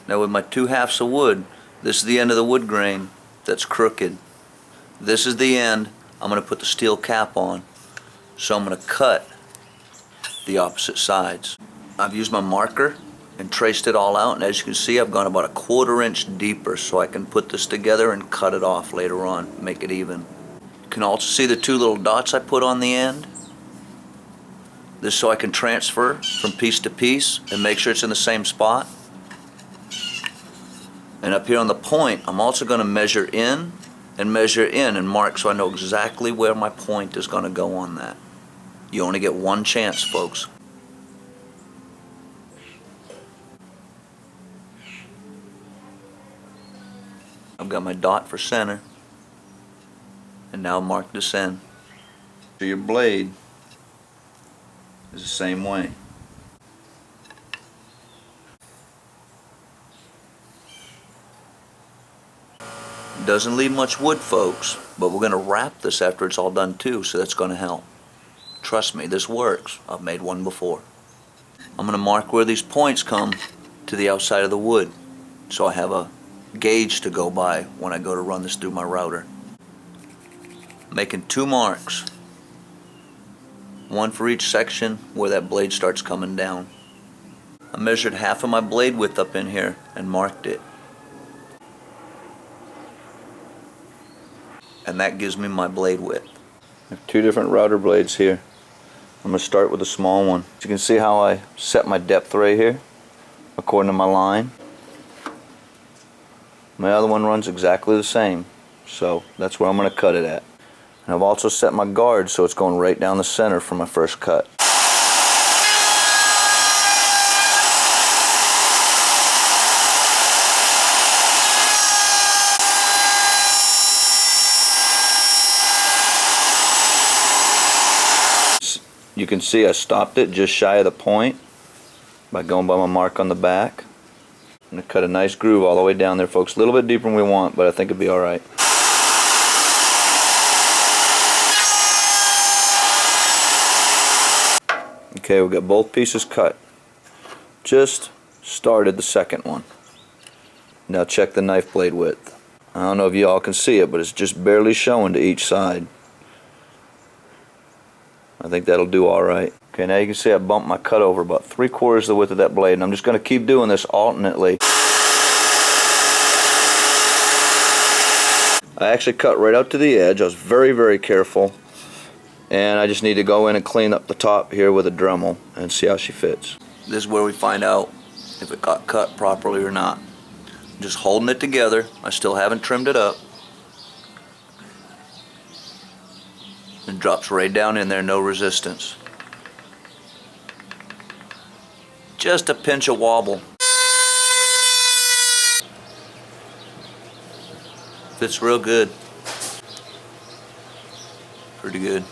Now with my 2/2 of wood, this is the end of the wood grain that's crooked. This is the end. I'm going to put the steel cap on. So I'm going to cut the opposite sides. I've used my marker and traced it all out, and as you can see, I've gone about a 1/4 inch deeper so I can put this together and cut it off later on, make it even. You can also see the 2 little dots I put on the end. This so I can transfer from piece to piece and make sure it's in the same spot. And up here on the point, I'm also going to measure in and mark so I know exactly where my point is going to go on that. You only get one chance, folks. I've got my dot for center, and now mark this end. So your blade is the same way. Doesn't leave much wood, folks, but we're going to wrap this after it's all done too, so that's going to help. Trust me, this works. I've made one before. I'm going to mark where these points come to the outside of the wood, so I have a gauge to go by when I go to run this through my router. Making 2 marks, one for each section where that blade starts coming down. I measured half of my blade width up in here and marked it. And that gives me my blade width. I have 2 different router blades here. I'm going to start with the small one. You can see how I set my depth right here according to my line. My other one runs exactly the same, so that's where I'm going to cut it at. And I've also set my guard so it's going right down the center for my first cut. You can see I stopped it just shy of the point by going by my mark on the back. I'm going to cut a nice groove all the way down there, folks. A little bit deeper than we want, but I think it'll be alright. Okay, we've got both pieces cut. Just started the second one. Now check the knife blade width. I don't know if you all can see it, but it's just barely showing to each side. I think that'll do alright. Okay, now you can see I bumped my cut over about 3/4 the width of that blade, and I'm just going to keep doing this alternately. I actually cut right out to the edge. I was very, very careful, and I just need to go in and clean up the top here with a Dremel and see how she fits. This is where we find out if it got cut properly or not. I'm just holding it together. I still haven't trimmed it up. It drops right down in there, no resistance. Just a pinch of wobble. Fits real good. Pretty good.